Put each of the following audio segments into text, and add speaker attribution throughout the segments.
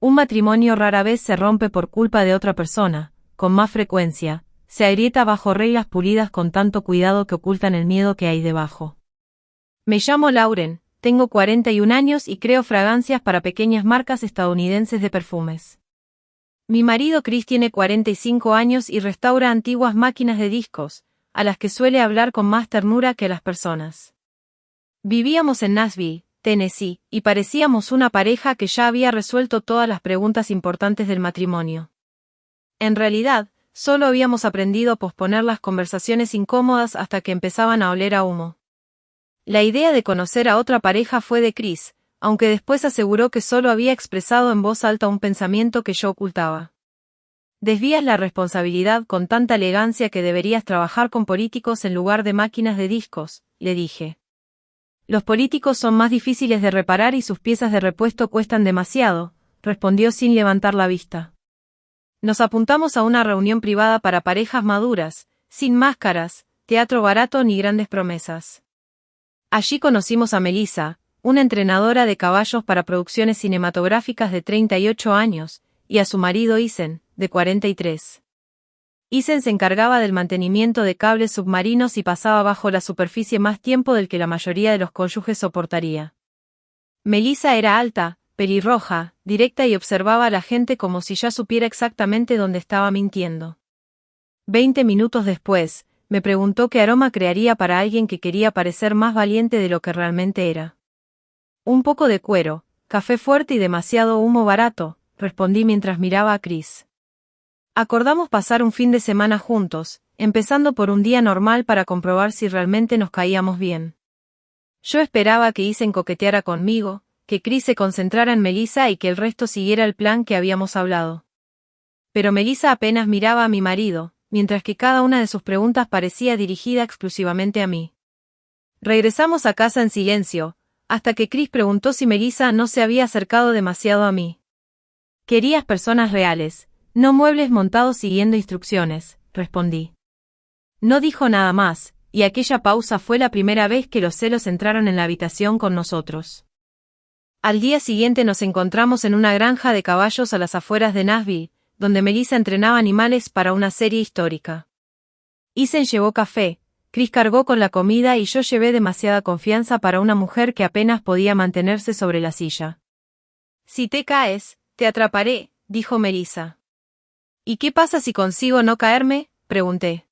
Speaker 1: Un matrimonio rara vez se rompe por culpa de otra persona, con más frecuencia, se agrieta bajo reglas pulidas con tanto cuidado que ocultan el miedo que hay debajo. Me llamo Lauren, tengo 41 años y creo fragancias para pequeñas marcas estadounidenses de perfumes. Mi marido Chris tiene 45 años y restaura antiguas máquinas de discos, a las que suele hablar con más ternura que a las personas. Vivíamos en Nashville, Tennessee, y parecíamos una pareja que ya había resuelto todas las preguntas importantes del matrimonio. En realidad, solo habíamos aprendido a posponer las conversaciones incómodas hasta que empezaban a oler a humo. La idea de conocer a otra pareja fue de Chris, aunque después aseguró que solo había expresado en voz alta un pensamiento que yo ocultaba. Desvías la responsabilidad con tanta elegancia que deberías trabajar con políticos en lugar de máquinas de discos, le dije. Los políticos son más difíciles de reparar y sus piezas de repuesto cuestan demasiado, respondió sin levantar la vista. Nos apuntamos a una reunión privada para parejas maduras, sin máscaras, teatro barato ni grandes promesas. Allí conocimos a Melissa, una entrenadora de caballos para producciones cinematográficas de 38 años, y a su marido Isen, de 43. Isen se encargaba del mantenimiento de cables submarinos y pasaba bajo la superficie más tiempo del que la mayoría de los cónyuges soportaría. Melissa era alta, pelirroja, directa y observaba a la gente como si ya supiera exactamente dónde estaba mintiendo. 20 minutos después, me preguntó qué aroma crearía para alguien que quería parecer más valiente de lo que realmente era. Un poco de cuero, café fuerte y demasiado humo barato, respondí mientras miraba a Chris. Acordamos pasar un fin de semana juntos, empezando por un día normal para comprobar si realmente nos caíamos bien. Yo esperaba que Isen coqueteara conmigo, que Chris se concentrara en Melissa y que el resto siguiera el plan que habíamos hablado. Pero Melissa apenas miraba a mi marido, mientras que cada una de sus preguntas parecía dirigida exclusivamente a mí. Regresamos a casa en silencio, hasta que Chris preguntó si Melissa no se había acercado demasiado a mí. Querías personas reales, no muebles montados siguiendo instrucciones, respondí. No dijo nada más, y aquella pausa fue la primera vez que los celos entraron en la habitación con nosotros. Al día siguiente nos encontramos en una granja de caballos a las afueras de Nashville, donde Melissa entrenaba animales para una serie histórica. Isen llevó café, Chris cargó con la comida y yo llevé demasiada confianza para una mujer que apenas podía mantenerse sobre la silla. Si te caes, te atraparé, dijo Melissa. ¿Y qué pasa si consigo no caerme?, pregunté.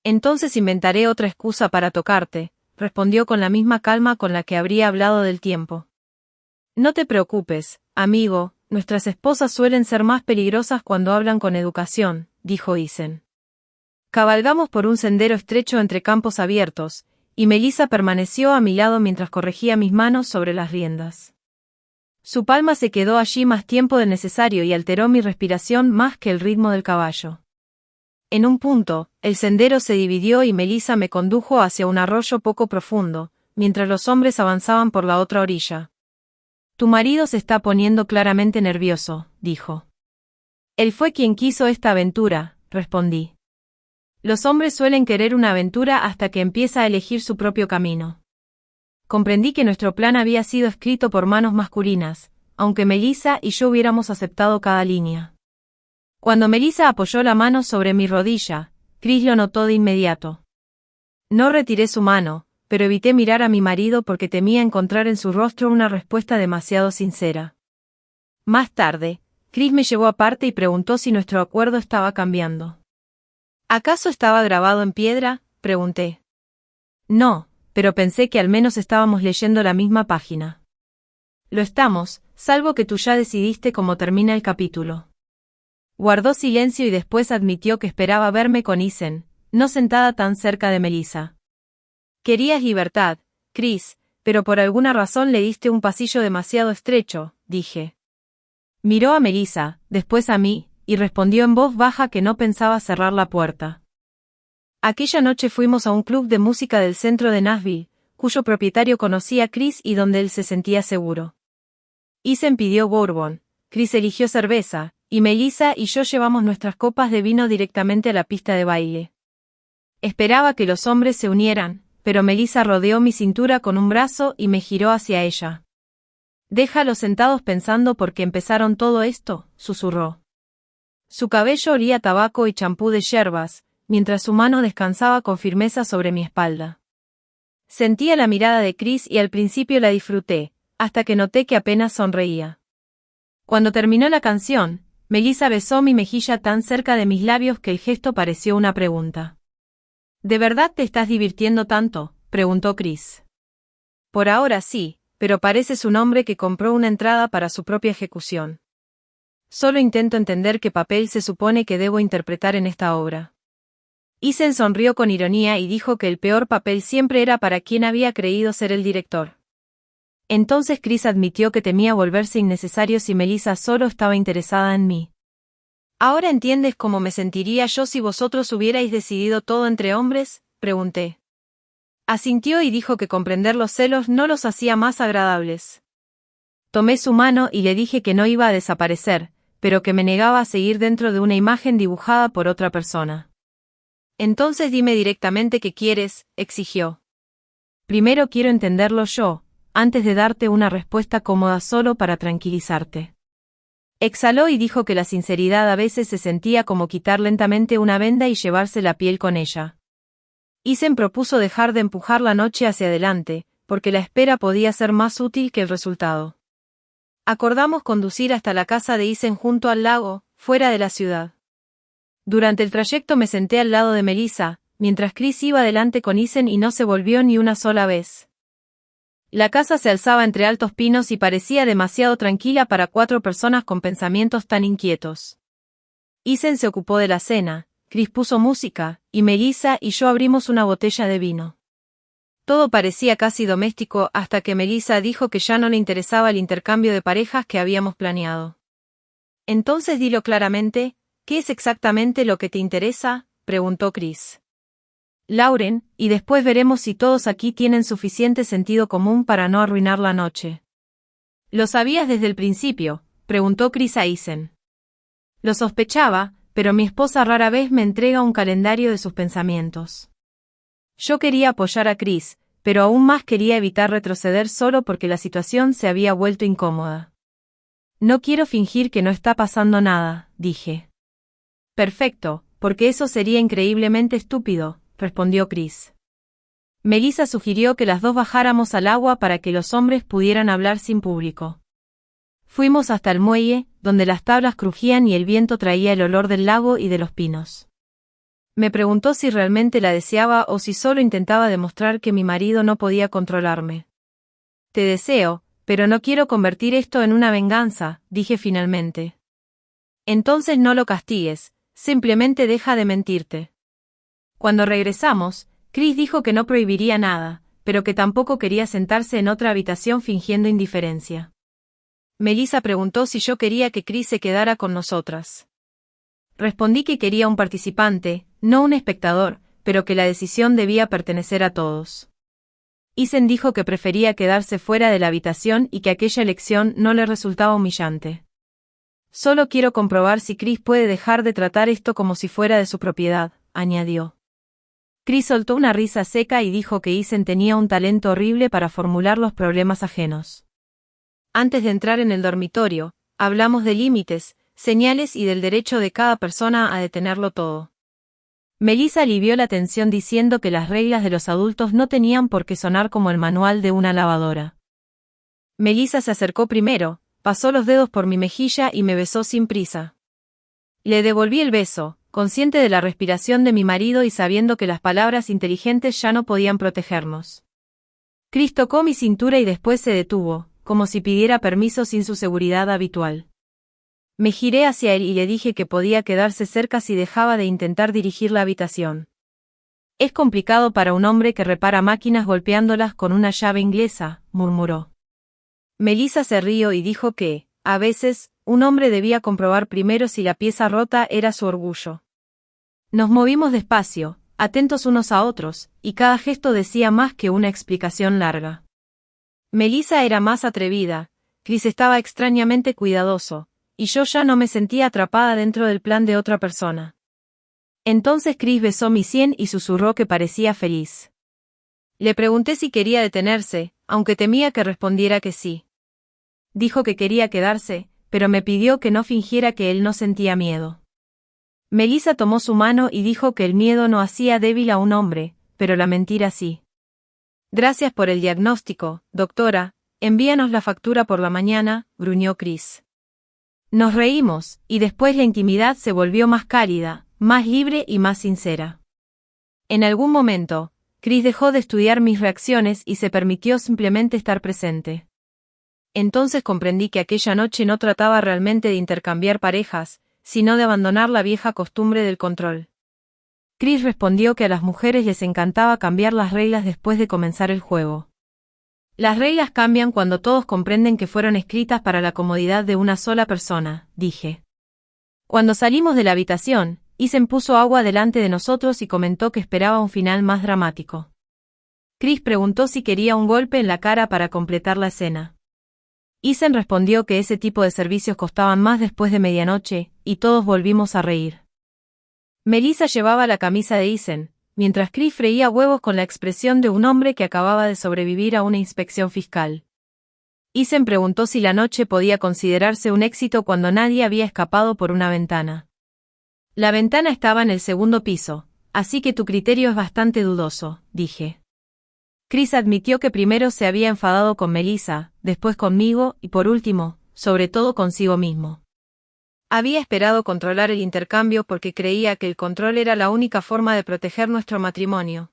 Speaker 1: Entonces inventaré otra excusa para tocarte, respondió con la misma calma con la que habría hablado del tiempo. No te preocupes, amigo, nuestras esposas suelen ser más peligrosas cuando hablan con educación, dijo Isen. Cabalgamos por un sendero estrecho entre campos abiertos, y Melissa permaneció a mi lado mientras corregía mis manos sobre las riendas. Su palma se quedó allí más tiempo del necesario y alteró mi respiración más que el ritmo del caballo. En un punto, el sendero se dividió y Melissa me condujo hacia un arroyo poco profundo, mientras los hombres avanzaban por la otra orilla. Tu marido se está poniendo claramente nervioso, dijo. Él fue quien quiso esta aventura, respondí. Los hombres suelen querer una aventura hasta que empieza a elegir su propio camino. Comprendí que nuestro plan había sido escrito por manos masculinas, aunque Melissa y yo hubiéramos aceptado cada línea. Cuando Melissa apoyó la mano sobre mi rodilla, Chris lo notó de inmediato. No retiré su mano, pero evité mirar a mi marido porque temía encontrar en su rostro una respuesta demasiado sincera. Más tarde, Chris me llevó aparte y preguntó si nuestro acuerdo estaba cambiando. ¿Acaso estaba grabado en piedra?, pregunté. No, pero pensé que al menos estábamos leyendo la misma página. Lo estamos, salvo que tú ya decidiste cómo termina el capítulo. Guardó silencio y después admitió que esperaba verme con Isen, no sentada tan cerca de Melissa. Querías libertad, Chris, pero por alguna razón le diste un pasillo demasiado estrecho, dije. Miró a Melissa, después a mí, y respondió en voz baja que no pensaba cerrar la puerta. Aquella noche fuimos a un club de música del centro de Nashville, cuyo propietario conocía a Chris y donde él se sentía seguro. Isen pidió bourbon, Chris eligió cerveza, y Melissa y yo llevamos nuestras copas de vino directamente a la pista de baile. Esperaba que los hombres se unieran, pero Melissa rodeó mi cintura con un brazo y me giró hacia ella. Déjalos sentados pensando por qué empezaron todo esto, susurró. Su cabello olía a tabaco y champú de yerbas, mientras su mano descansaba con firmeza sobre mi espalda. Sentía la mirada de Chris y al principio la disfruté, hasta que noté que apenas sonreía. Cuando terminó la canción, Melissa besó mi mejilla tan cerca de mis labios que el gesto pareció una pregunta. ¿De verdad te estás divirtiendo tanto?, preguntó Chris. Por ahora sí, pero pareces un hombre que compró una entrada para su propia ejecución. Solo intento entender qué papel se supone que debo interpretar en esta obra. Isen sonrió con ironía y dijo que el peor papel siempre era para quien había creído ser el director. Entonces Chris admitió que temía volverse innecesario si Melissa solo estaba interesada en mí. ¿Ahora entiendes cómo me sentiría yo si vosotros hubierais decidido todo entre hombres?, pregunté. Asintió y dijo que comprender los celos no los hacía más agradables. Tomé su mano y le dije que no iba a desaparecer, pero que me negaba a seguir dentro de una imagen dibujada por otra persona. Entonces dime directamente qué quieres, exigió. Primero quiero entenderlo yo, antes de darte una respuesta cómoda solo para tranquilizarte. Exhaló y dijo que la sinceridad a veces se sentía como quitar lentamente una venda y llevarse la piel con ella. Isen propuso dejar de empujar la noche hacia adelante, porque la espera podía ser más útil que el resultado. Acordamos conducir hasta la casa de Isen junto al lago, fuera de la ciudad. Durante el trayecto me senté al lado de Melissa, mientras Chris iba adelante con Isen y no se volvió ni una sola vez. La casa se alzaba entre altos pinos y parecía demasiado tranquila para 4 personas con pensamientos tan inquietos. Isen se ocupó de la cena, Chris puso música, y Melissa y yo abrimos una botella de vino. Todo parecía casi doméstico hasta que Melissa dijo que ya no le interesaba el intercambio de parejas que habíamos planeado. Entonces dilo claramente, ¿qué es exactamente lo que te interesa?, preguntó Chris. Lauren, y después veremos si todos aquí tienen suficiente sentido común para no arruinar la noche. ¿Lo sabías desde el principio?, preguntó Chris a Isen. Lo sospechaba, pero mi esposa rara vez me entrega un calendario de sus pensamientos. Yo quería apoyar a Chris, pero aún más quería evitar retroceder solo porque la situación se había vuelto incómoda. No quiero fingir que no está pasando nada, dije. Perfecto, porque eso sería increíblemente estúpido, respondió Chris. Melissa sugirió que las dos bajáramos al agua para que los hombres pudieran hablar sin público. Fuimos hasta el muelle, donde las tablas crujían y el viento traía el olor del lago y de los pinos. Me preguntó si realmente la deseaba o si solo intentaba demostrar que mi marido no podía controlarme. Te deseo, pero no quiero convertir esto en una venganza, dije finalmente. Entonces no lo castigues, simplemente deja de mentirte. Cuando regresamos, Chris dijo que no prohibiría nada, pero que tampoco quería sentarse en otra habitación fingiendo indiferencia. Melissa preguntó si yo quería que Chris se quedara con nosotras. Respondí que quería un participante, no un espectador, pero que la decisión debía pertenecer a todos. Isen dijo que prefería quedarse fuera de la habitación y que aquella elección no le resultaba humillante. Solo quiero comprobar si Chris puede dejar de tratar esto como si fuera de su propiedad, añadió. Chris soltó una risa seca y dijo que Isen tenía un talento horrible para formular los problemas ajenos. Antes de entrar en el dormitorio, hablamos de límites, señales y del derecho de cada persona a detenerlo todo. Melissa alivió la tensión diciendo que las reglas de los adultos no tenían por qué sonar como el manual de una lavadora. Melissa se acercó primero, pasó los dedos por mi mejilla y me besó sin prisa. Le devolví el beso, consciente de la respiración de mi marido y sabiendo que las palabras inteligentes ya no podían protegernos. Chris tocó mi cintura y después se detuvo, como si pidiera permiso sin su seguridad habitual. Me giré hacia él y le dije que podía quedarse cerca si dejaba de intentar dirigir la habitación. Es complicado para un hombre que repara máquinas golpeándolas con una llave inglesa, murmuró. Melissa se rió y dijo que, a veces, un hombre debía comprobar primero si la pieza rota era su orgullo. Nos movimos despacio, atentos unos a otros, y cada gesto decía más que una explicación larga. Melissa era más atrevida, Chris estaba extrañamente cuidadoso, y yo ya no me sentía atrapada dentro del plan de otra persona. Entonces Chris besó mi sien y susurró que parecía feliz. Le pregunté si quería detenerse, aunque temía que respondiera que sí. dijo que quería quedarse, pero me pidió que no fingiera que él no sentía miedo. Melissa tomó su mano y dijo que el miedo no hacía débil a un hombre, pero la mentira sí. Gracias por el diagnóstico, doctora, envíanos la factura por la mañana, gruñó Chris. Nos reímos, y después la intimidad se volvió más cálida, más libre y más sincera. En algún momento, Chris dejó de estudiar mis reacciones y se permitió simplemente estar presente. Entonces comprendí que aquella noche no trataba realmente de intercambiar parejas, sino de abandonar la vieja costumbre del control. Chris respondió que a las mujeres les encantaba cambiar las reglas después de comenzar el juego. Las reglas cambian cuando todos comprenden que fueron escritas para la comodidad de una sola persona, dije. Cuando salimos de la habitación, Ethan puso agua delante de nosotros y comentó que esperaba un final más dramático. Chris preguntó si quería un golpe en la cara para completar la escena. Ethan respondió que ese tipo de servicios costaban más después de medianoche, y todos volvimos a reír. Melissa llevaba la camisa de Ethan, mientras Chris freía huevos con la expresión de un hombre que acababa de sobrevivir a una inspección fiscal. Ethan preguntó si la noche podía considerarse un éxito cuando nadie había escapado por una ventana. La ventana estaba en el segundo piso, así que tu criterio es bastante dudoso, dije. Chris admitió que primero se había enfadado con Melissa, después conmigo y por último, sobre todo consigo mismo. Había esperado controlar el intercambio porque creía que el control era la única forma de proteger nuestro matrimonio.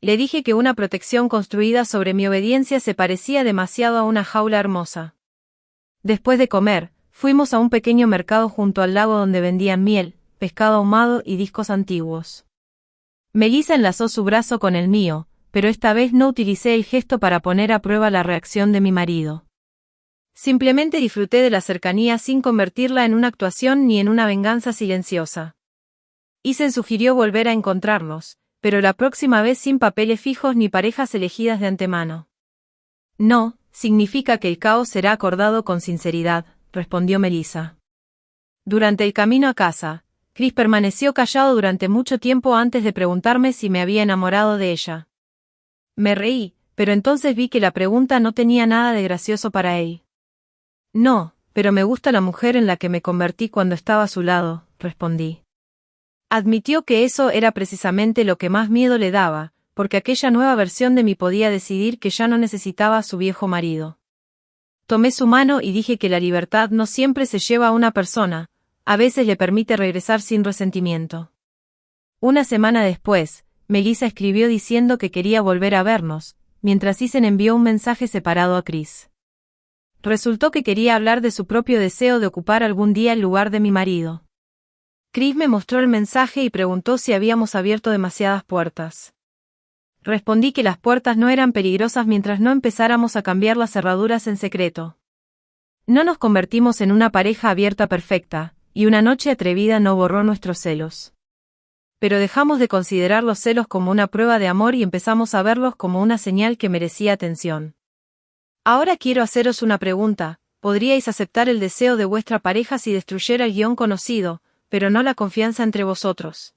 Speaker 1: Le dije que una protección construida sobre mi obediencia se parecía demasiado a una jaula hermosa. Después de comer, fuimos a un pequeño mercado junto al lago donde vendían miel, pescado ahumado y discos antiguos. Melissa enlazó su brazo con el mío, pero esta vez no utilicé el gesto para poner a prueba la reacción de mi marido. Simplemente disfruté de la cercanía sin convertirla en una actuación ni en una venganza silenciosa. Ethan sugirió volver a encontrarnos, pero la próxima vez sin papeles fijos ni parejas elegidas de antemano. No, significa que el caos será acordado con sinceridad, respondió Melissa. Durante el camino a casa, Chris permaneció callado durante mucho tiempo antes de preguntarme si me había enamorado de ella. Me reí, pero entonces vi que la pregunta no tenía nada de gracioso para él. No, pero me gusta la mujer en la que me convertí cuando estaba a su lado, respondí. Admitió que eso era precisamente lo que más miedo le daba, porque aquella nueva versión de mí podía decidir que ya no necesitaba a su viejo marido. Tomé su mano y dije que la libertad no siempre se lleva a una persona, a veces le permite regresar sin resentimiento. Una semana después, Melissa escribió diciendo que quería volver a vernos, mientras Ethan envió un mensaje separado a Chris. Resultó que quería hablar de su propio deseo de ocupar algún día el lugar de mi marido. Chris me mostró el mensaje y preguntó si habíamos abierto demasiadas puertas. Respondí que las puertas no eran peligrosas mientras no empezáramos a cambiar las cerraduras en secreto. No nos convertimos en una pareja abierta perfecta, y una noche atrevida no borró nuestros celos. Pero dejamos de considerar los celos como una prueba de amor y empezamos a verlos como una señal que merecía atención. Ahora quiero haceros una pregunta: ¿podríais aceptar el deseo de vuestra pareja si destruyera el guión conocido, pero no la confianza entre vosotros?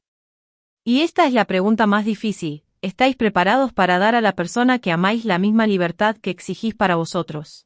Speaker 1: Y esta es la pregunta más difícil: ¿estáis preparados para dar a la persona que amáis la misma libertad que exigís para vosotros?